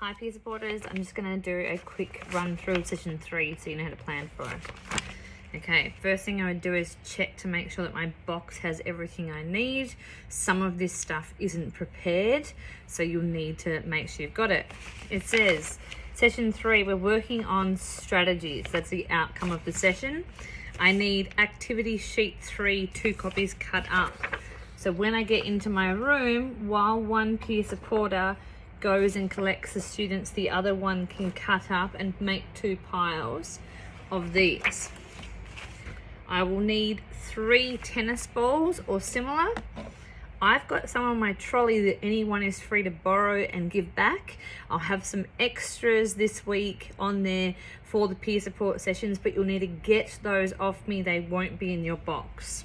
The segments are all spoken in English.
Hi peer supporters, I'm just going to do a quick run through of session 3 so you know how to plan for it. Okay, first thing I would do is check to make sure that my box has everything I need. Some of this stuff isn't prepared, so you'll need to make sure you've got it. It says, session 3, we're working on strategies. That's the outcome of the session. I need activity sheet 3, 2 copies cut up. So when I get into my room, while one peer supporter goes and collects the students, the other one can cut up and make 2 piles of these. I will need 3 tennis balls or similar. I've got some on my trolley that anyone is free to borrow and give back. I'll have some extras this week on there for the peer support sessions, but you'll need to get those off me. They won't be in your box.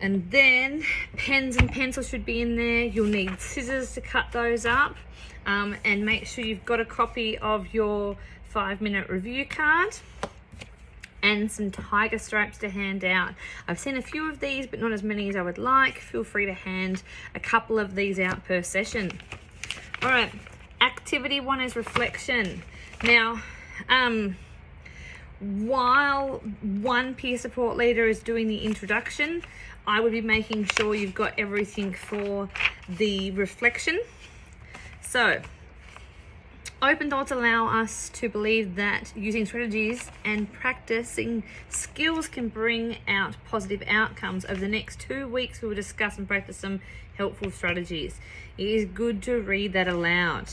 And then pens and pencils should be in there. You'll need scissors to cut those up, and make sure you've got a copy of your 5-minute review card and some tiger stripes to hand out. I've seen a few of these, but not as many as I would like. Feel free to hand a couple of these out per session. All right, activity 1 is reflection. Now, while one peer support leader is doing the introduction, I would be making sure you've got everything for the reflection. So, open thoughts allow us to believe that using strategies and practicing skills can bring out positive outcomes. Over the next 2 weeks, we will discuss and practice some helpful strategies. It is good to read that aloud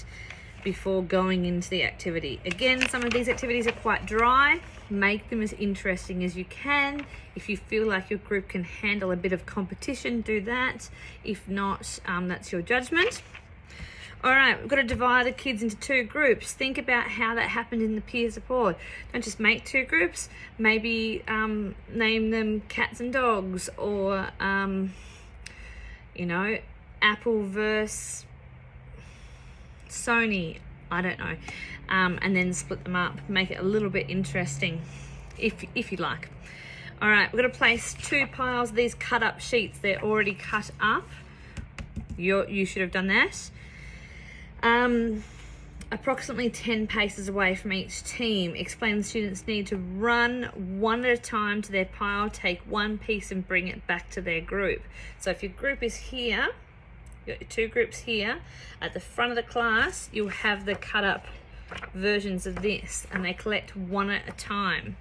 before going into the activity. Again, some of these activities are quite dry. Make them as interesting as you can. If you feel like your group can handle a bit of competition, do that. If not, that's your judgment. All right, we've got to divide the kids into 2 groups. Think about how that happened in the peer support. Don't just make 2 groups. Maybe name them cats and dogs, or Apple versus Sony, I don't know, and then split them up, make it a little bit interesting if you like. All right, we're going to place 2 piles of these cut up sheets. They're already cut up. You should have done that. Approximately 10 paces away from each team. Explain the students need to run one at a time to their pile, take 1 piece and bring it back to their group. So if your group is here, you've got your 2 groups here, at the front of the class you'll have the cut up versions of this, and they collect 1 at a time.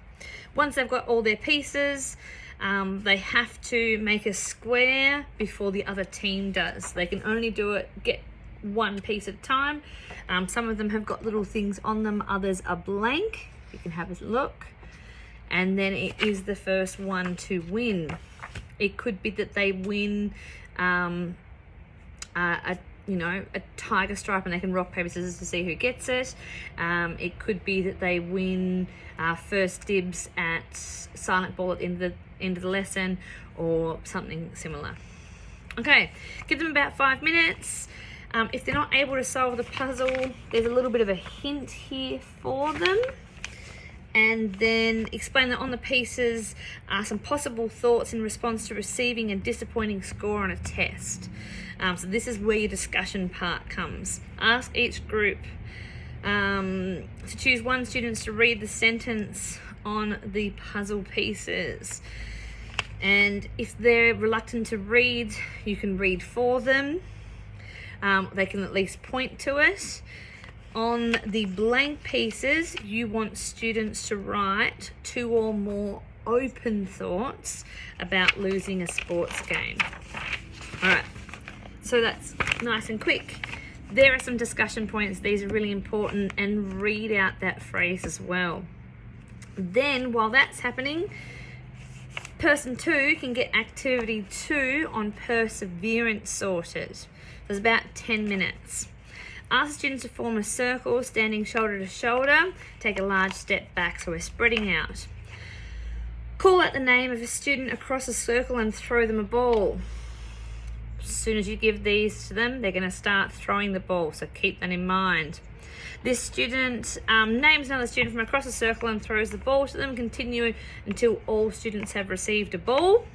Once they've got all their pieces, they have to make a square before the other team does. They can only get 1 piece at a time. Some of them have got little things on them, others are blank. You can have a look, and then it is the first one to win. It could be that they win a tiger stripe and they can rock, paper, scissors to see who gets it. It could be that they win first dibs at silent ball at the end of the lesson, or something similar. Okay, give them about 5 minutes. If they're not able to solve the puzzle, there's a little bit of a hint here for them. And then explain that on the pieces are some possible thoughts in response to receiving a disappointing score on a test. So this is where your discussion part comes. Ask each group to choose 1 student to read the sentence on the puzzle pieces. And if they're reluctant to read, you can read for them. They can at least point to it. On the blank pieces, you want students to write 2 or more open thoughts about losing a sports game. All right, so that's nice and quick. There are some discussion points. These are really important, and read out that phrase as well. Then, while that's happening, person 2 can get activity 2 on perseverance sorted. There's about 10 minutes. Ask students to form a circle, standing shoulder to shoulder. Take a large step back, so we're spreading out. Call out the name of a student across a circle and throw them a ball. As soon as you give these to them, they're going to start throwing the ball, so keep that in mind. This student names another student from across a circle and throws the ball to them. Continue until all students have received a ball.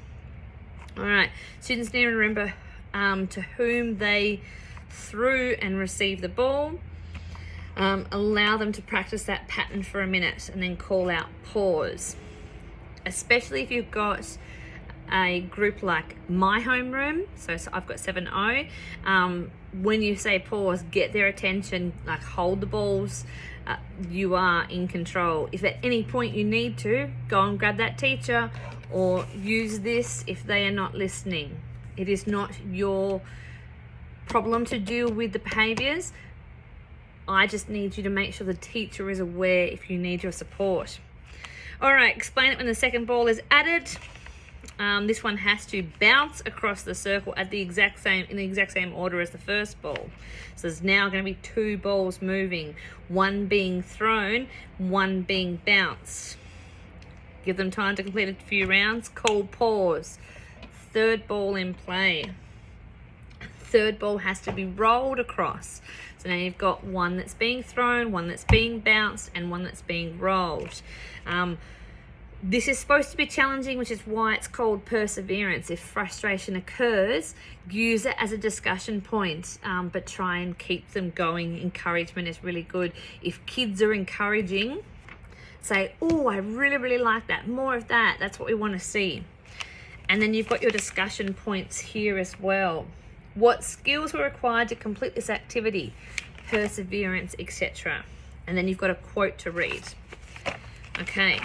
All right, students need to remember to whom they threw and received the ball. Allow them to practice that pattern for a minute and then call out pause. Especially if you've got a group like my homeroom, so I've got 7-0. When you say pause, get their attention, like hold the balls. You are in control. If at any point you need to, go and grab that teacher or use this if they are not listening. It is not your problem to deal with the behaviours. I just need you to make sure the teacher is aware if you need your support. All right, explain it when the second ball is added. This one has to bounce across the circle in the exact same order as the first ball. So there's now going to be 2 balls moving, one being thrown, one being bounced. Give them time to complete a few rounds. Call pause. Third ball in play. Third ball has to be rolled across. So now you've got one that's being thrown, one that's being bounced, and one that's being rolled. This is supposed to be challenging, which is why it's called perseverance. If frustration occurs, use it as a discussion point, but try and keep them going. Encouragement is really good. If kids are encouraging, say, oh, I really, really like that. More of that. That's what we want to see. And then you've got your discussion points here as well. What skills were required to complete this activity? Perseverance, etc. And then you've got a quote to read. Okay.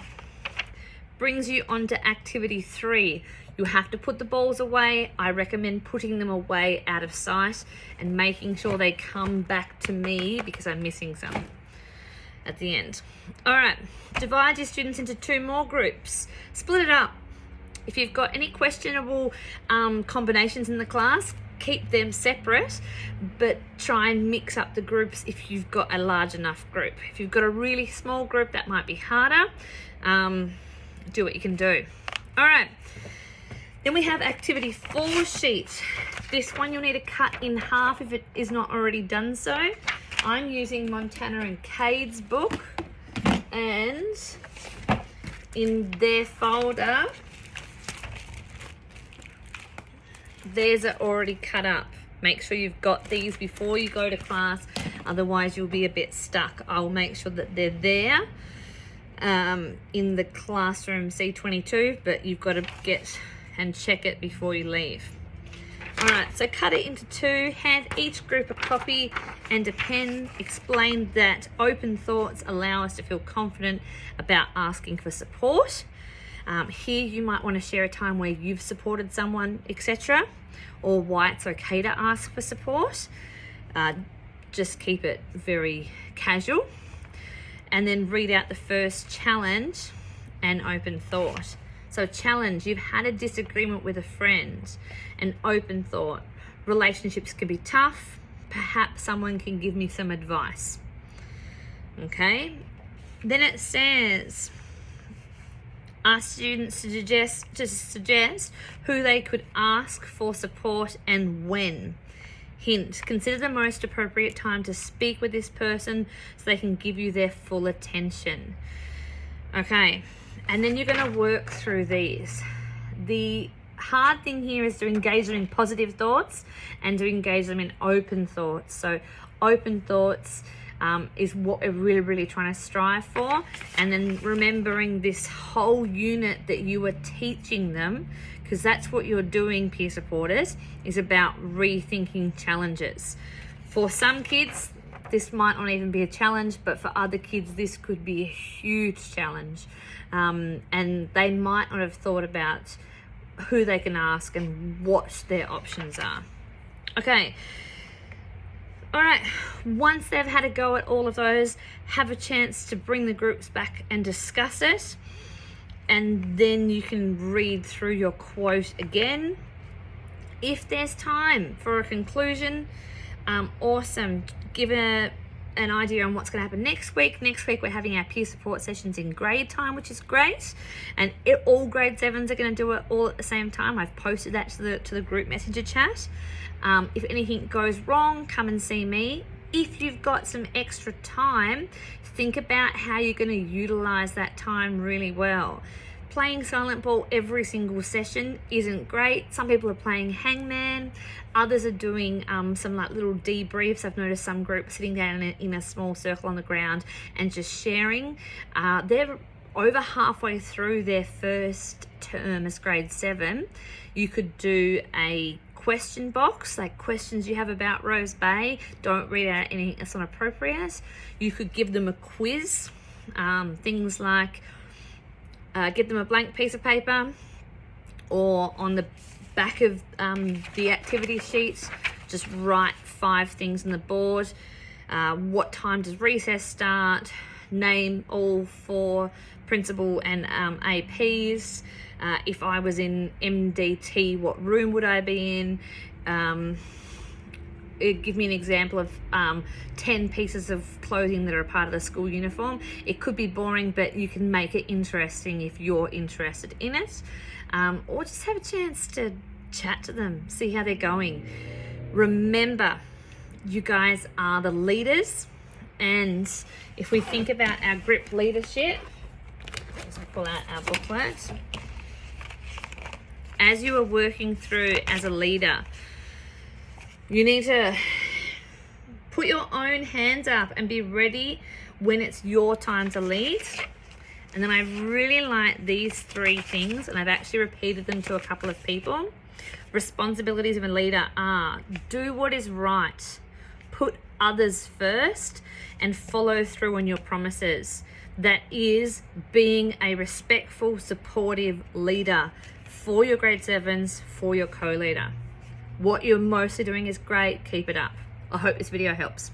Brings you on to activity 3. You have to put the balls away. I recommend putting them away out of sight and making sure they come back to me because I'm missing some at the end. All right, divide your students into 2 more groups. Split it up. If you've got any questionable combinations in the class, keep them separate, but try and mix up the groups if you've got a large enough group. If you've got a really small group, that might be harder. Do what you can do. All right. Then we have activity 4 sheet. This one you'll need to cut in half if it is not already done so. I'm using Montana and Cade's book, and in their folder, theirs are already cut up. Make sure you've got these before you go to class, otherwise you'll be a bit stuck. I'll make sure that they're there in the classroom C22, but you've got to get and check it before you leave. All right, so cut it into 2, hand each group a copy and a pen. Explain that open thoughts allow us to feel confident about asking for support. Here you might want to share a time where you've supported someone, etc., or why it's okay to ask for support. Just keep it very casual. And then read out the first challenge and open thought. So challenge, you've had a disagreement with a friend. An open thought, relationships can be tough. Perhaps someone can give me some advice. Okay. Then it says, ask students to suggest who they could ask for support and when. Hint, consider the most appropriate time to speak with this person so they can give you their full attention. Okay, and then you're going to work through these. The hard thing here is to engage them in positive thoughts and to engage them in open thoughts. So open thoughts is what we're really, really trying to strive for. And then remembering this whole unit that you are teaching them, because that's what you're doing, peer supporters, is about rethinking challenges. For some kids, this might not even be a challenge, but for other kids, this could be a huge challenge. And they might not have thought about who they can ask and what their options are. Okay. All right, once they've had a go at all of those, have a chance to bring the groups back and discuss it. And then you can read through your quote again. If there's time for a conclusion, awesome. Give an idea on what's going to happen next week. Next week, we're having our peer support sessions in grade time, which is great. And all grade 7s are going to do it all at the same time. I've posted that to the group messenger chat. If anything goes wrong, come and see me. If you've got some extra time, think about how you're going to utilize that time really well. playing silent ball every single session isn't great. Some people are playing hangman, others are doing some like little debriefs. I've noticed some groups sitting down in a small circle on the ground and just sharing. They're over halfway through their first term as grade 7. You could do a question box, like questions you have about Rose Bay. Don't read out anything that's not appropriate. You could give them a quiz, things like give them a blank piece of paper, or on the back of the activity sheet, just write 5 things on the board. What time does recess start? Name all 4 principal and APs. If I was in MDT, what room would I be in? Give me an example of 10 pieces of clothing that are a part of the school uniform. It could be boring, but you can make it interesting if you're interested in it. Or just have a chance to chat to them, see how they're going. Remember, you guys are the leaders, and if we think about our grip leadership, let's pull out our booklet. As you are working through as a leader, you need to put your own hands up and be ready when it's your time to lead. And then I really like these 3 things, and I've actually repeated them to a couple of people. Responsibilities of a leader are: do what is right, put others first, and follow through on your promises. That is being a respectful, supportive leader for your grade 7s, for your co-leader. What you're mostly doing is great. Keep it up. I hope this video helps.